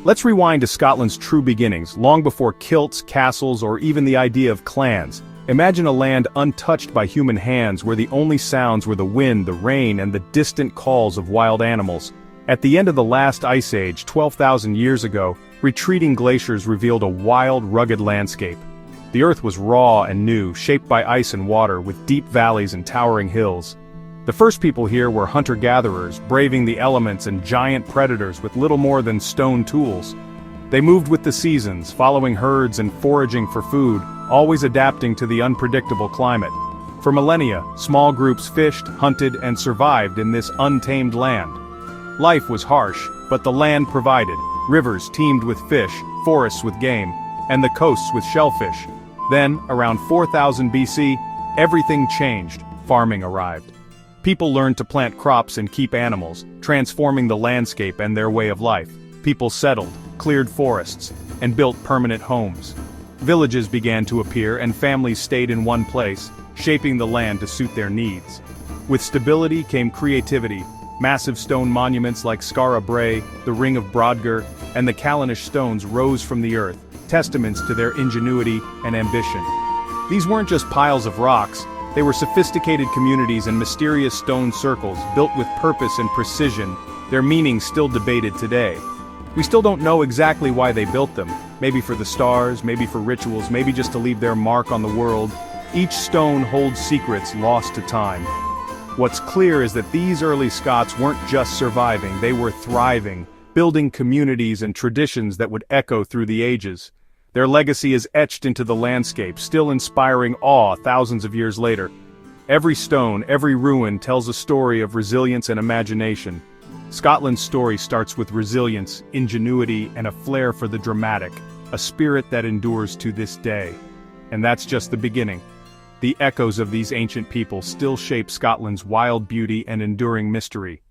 Let's rewind to Scotland's true beginnings, long before kilts, castles, or even the idea of clans. Imagine a land untouched by human hands where the only sounds were the wind, the rain, and the distant calls of wild animals. At the end of the last ice age, 12,000 years ago, retreating glaciers revealed a wild, rugged landscape. The earth was raw and new, shaped by ice and water, with deep valleys and towering hills. The first people here were hunter-gatherers, braving the elements and giant predators with little more than stone tools. They moved with the seasons, following herds and foraging for food, always adapting to the unpredictable climate. For millennia, small groups fished, hunted, and survived in this untamed land. Life was harsh, but the land provided. Rivers teemed with fish, forests with game, and the coasts with shellfish. Then, around 4000 BC, everything changed. Farming arrived. People learned to plant crops and keep animals, transforming the landscape and their way of life. People settled, cleared forests, and built permanent homes. Villages began to appear and families stayed in one place, shaping the land to suit their needs. With stability came creativity. Massive stone monuments like Skara Brae, the Ring of Brodgar, and the Callanish stones rose from the earth, testaments to their ingenuity and ambition. These weren't just piles of rocks, they were sophisticated communities and mysterious stone circles built with purpose and precision, their meanings still debated today. We still don't know exactly why they built them, maybe for the stars, maybe for rituals, maybe just to leave their mark on the world. Each stone holds secrets lost to time. What's clear is that these early Scots weren't just surviving, they were thriving, building communities and traditions that would echo through the ages. Their legacy is etched into the landscape, still inspiring awe thousands of years later. Every stone, every ruin tells a story of resilience and imagination. Scotland's story starts with resilience, ingenuity, and a flair for the dramatic, a spirit that endures to this day. And that's just the beginning. The echoes of these ancient people still shape Scotland's wild beauty and enduring mystery.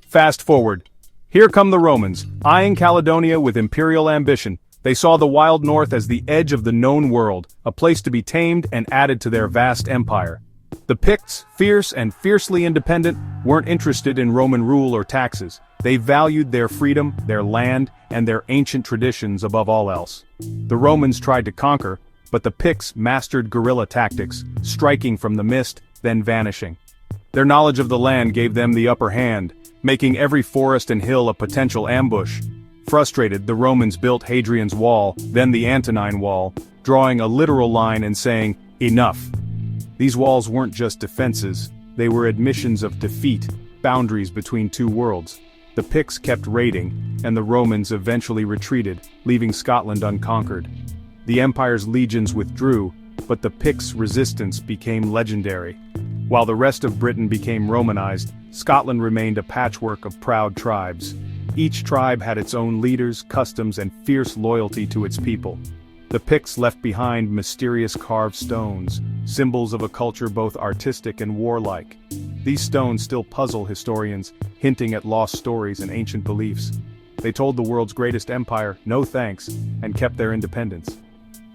Fast forward. Here come the Romans, eyeing Caledonia with imperial ambition. They saw the wild north as the edge of the known world, a place to be tamed and added to their vast empire. The Picts, fierce and fiercely independent, weren't interested in Roman rule or taxes. They valued their freedom, their land, and their ancient traditions above all else. The Romans tried to conquer, but the Picts mastered guerrilla tactics, striking from the mist, then vanishing. Their knowledge of the land gave them the upper hand, making every forest and hill a potential ambush. Frustrated, the Romans built Hadrian's Wall, then the Antonine Wall, drawing a literal line and saying, "Enough." These walls weren't just defenses, they were admissions of defeat, boundaries between two worlds. The Picts kept raiding, and the Romans eventually retreated, leaving Scotland unconquered. The empire's legions withdrew, but the Picts' resistance became legendary. While the rest of Britain became Romanized, Scotland remained a patchwork of proud tribes. Each tribe had its own leaders, customs, and fierce loyalty to its people. The Picts left behind mysterious carved stones, symbols of a culture both artistic and warlike. These stones still puzzle historians, hinting at lost stories and ancient beliefs. They told the world's greatest empire, no thanks, and kept their independence.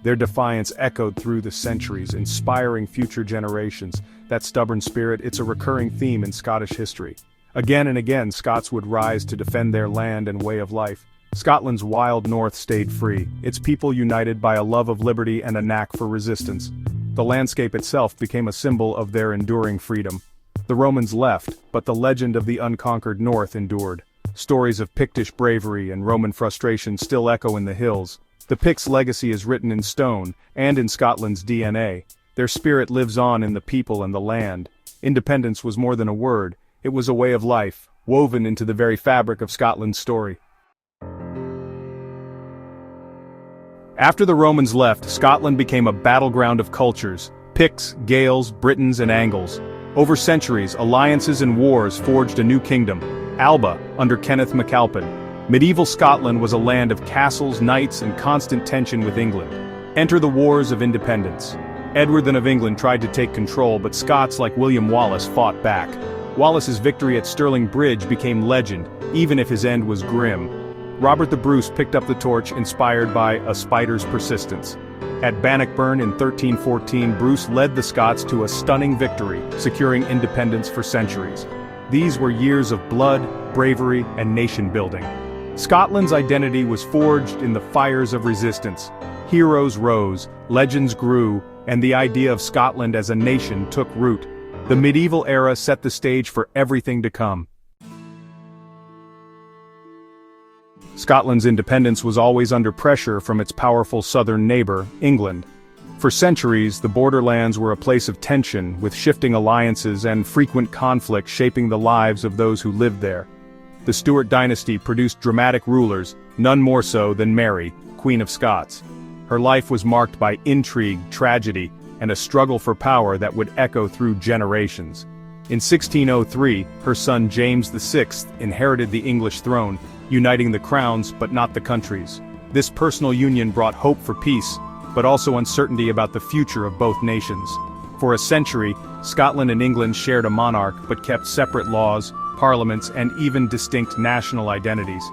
Their defiance echoed through the centuries, inspiring future generations. That stubborn spirit, it's a recurring theme in Scottish history. Again and again, Scots would rise to defend their land and way of life. Scotland's wild north stayed free, its people united by a love of liberty and a knack for resistance. The landscape itself became a symbol of their enduring freedom. The Romans left, but the legend of the unconquered north endured. Stories of Pictish bravery and Roman frustration still echo in the hills. The Picts' legacy is written in stone, and in Scotland's DNA. Their spirit lives on in the people and the land. Independence was more than a word, it was a way of life, woven into the very fabric of Scotland's story. After the Romans left, Scotland became a battleground of cultures: Picts, Gaels, Britons, and Angles. Over centuries, alliances and wars forged a new kingdom, Alba, under Kenneth MacAlpin. Medieval Scotland was a land of castles, knights, and constant tension with England. Enter the Wars of Independence. Edward then of England tried to take control, but Scots like William Wallace fought back. Wallace's victory at Stirling Bridge became legend, even if his end was grim. Robert the Bruce picked up the torch, inspired by a spider's persistence. At Bannockburn in 1314, Bruce led the Scots to a stunning victory, securing independence for centuries. These were years of blood, bravery, and nation-building. Scotland's identity was forged in the fires of resistance. Heroes rose, legends grew, and the idea of Scotland as a nation took root. The medieval era set the stage for everything to come. Scotland's independence was always under pressure from its powerful southern neighbor, England. For centuries, the borderlands were a place of tension, with shifting alliances and frequent conflict shaping the lives of those who lived there. The Stuart dynasty produced dramatic rulers, none more so than Mary, Queen of Scots. Her life was marked by intrigue, tragedy, and a struggle for power that would echo through generations. In 1603, her son James VI inherited the English throne, uniting the crowns but not the countries. This personal union brought hope for peace, but also uncertainty about the future of both nations. For a century, Scotland and England shared a monarch but kept separate laws, parliaments, and even distinct national identities.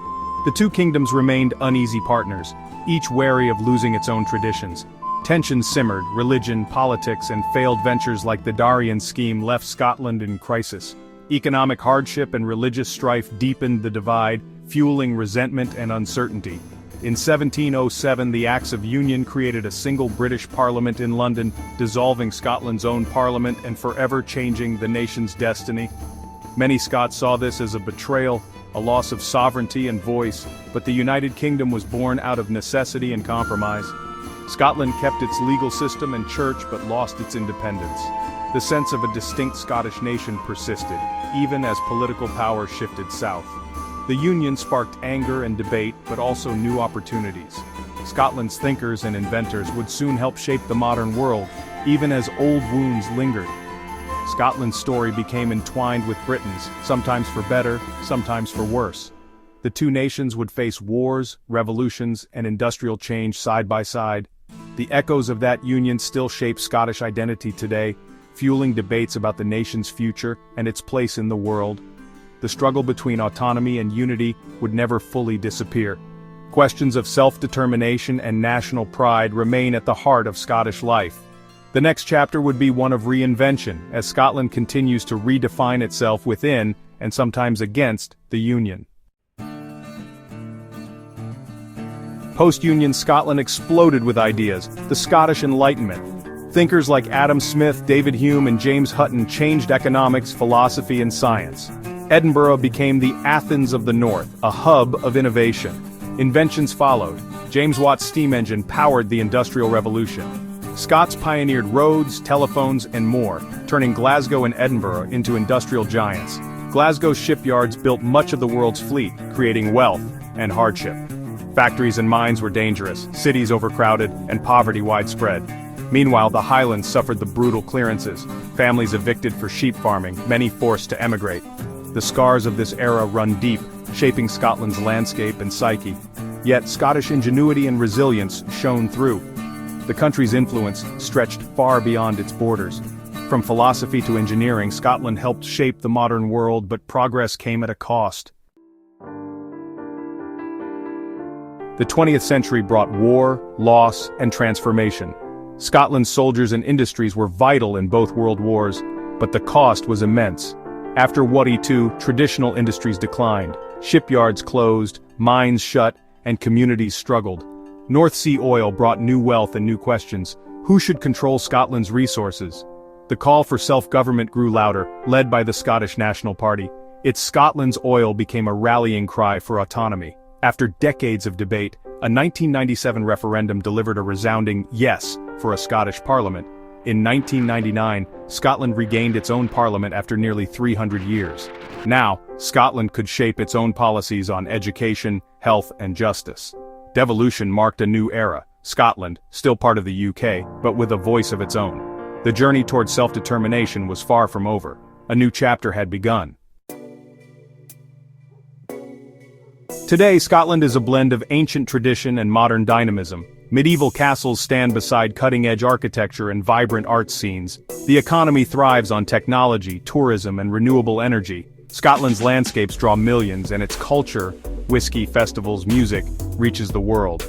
The two kingdoms remained uneasy partners, each wary of losing its own traditions. Tensions simmered, religion, politics, and failed ventures like the Darien scheme left Scotland in crisis. Economic hardship and religious strife deepened the divide, fueling resentment and uncertainty. In 1707, the Acts of Union created a single British Parliament in London, dissolving Scotland's own parliament and forever changing the nation's destiny. Many Scots saw this as a betrayal, a loss of sovereignty and voice, but the United Kingdom was born out of necessity and compromise. Scotland kept its legal system and church but lost its independence. The sense of a distinct Scottish nation persisted, even as political power shifted south. The Union sparked anger and debate, but also new opportunities. Scotland's thinkers and inventors would soon help shape the modern world, even as old wounds lingered. Scotland's story became entwined with Britain's, sometimes for better, sometimes for worse. The two nations would face wars, revolutions, and industrial change side by side. The echoes of that union still shape Scottish identity today, fueling debates about the nation's future and its place in the world. The struggle between autonomy and unity would never fully disappear. Questions of self-determination and national pride remain at the heart of Scottish life. The next chapter would be one of reinvention, as Scotland continues to redefine itself within, and sometimes against, the Union. Post-Union Scotland exploded with ideas, the Scottish Enlightenment. Thinkers like Adam Smith, David Hume, and James Hutton changed economics, philosophy, and science. Edinburgh became the Athens of the North, a hub of innovation. Inventions followed. James Watt's steam engine powered the Industrial Revolution. Scots pioneered roads, telephones, and more, turning Glasgow and Edinburgh into industrial giants. Glasgow's shipyards built much of the world's fleet, creating wealth and hardship. Factories and mines were dangerous, cities overcrowded, and poverty widespread. Meanwhile, the Highlands suffered the brutal clearances, families evicted for sheep farming, many forced to emigrate. The scars of this era run deep, shaping Scotland's landscape and psyche. Yet Scottish ingenuity and resilience shone through. The country's influence stretched far beyond its borders. From philosophy to engineering, Scotland helped shape the modern world, but progress came at a cost. The 20th century brought war, loss, and transformation. Scotland's soldiers and industries were vital in both world wars, but the cost was immense. After World War II, traditional industries declined, shipyards closed, mines shut, and communities struggled. North Sea oil brought new wealth and new questions. Who should control Scotland's resources? The call for self-government grew louder, led by the Scottish National Party. Its Scotland's oil became a rallying cry for autonomy. After decades of debate, a 1997 referendum delivered a resounding yes for a Scottish parliament. In 1999, Scotland regained its own parliament after nearly 300 years. Now, Scotland could shape its own policies on education, health, and justice. Devolution marked a new era. Scotland, still part of the UK, but with a voice of its own. The journey toward self-determination was far from over. A new chapter had begun. Today, Scotland is a blend of ancient tradition and modern dynamism. Medieval castles stand beside cutting-edge architecture and vibrant art scenes. The economy thrives on technology, tourism, and renewable energy. Scotland's landscapes draw millions, and its culture, whiskey, festivals, music, reaches the world.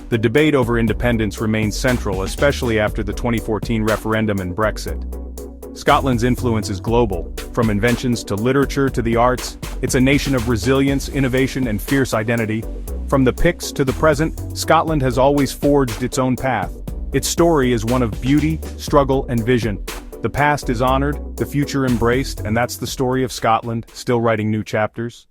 The debate over independence remains central, especially after the 2014 referendum and Brexit. Scotland's influence is global. From inventions to literature to the arts, it's a nation of resilience, innovation, and fierce identity. From the Picts to the present, Scotland has always forged its own path. Its story is one of beauty, struggle, and vision. The past is honored, the future embraced, and that's the story of Scotland, still writing new chapters.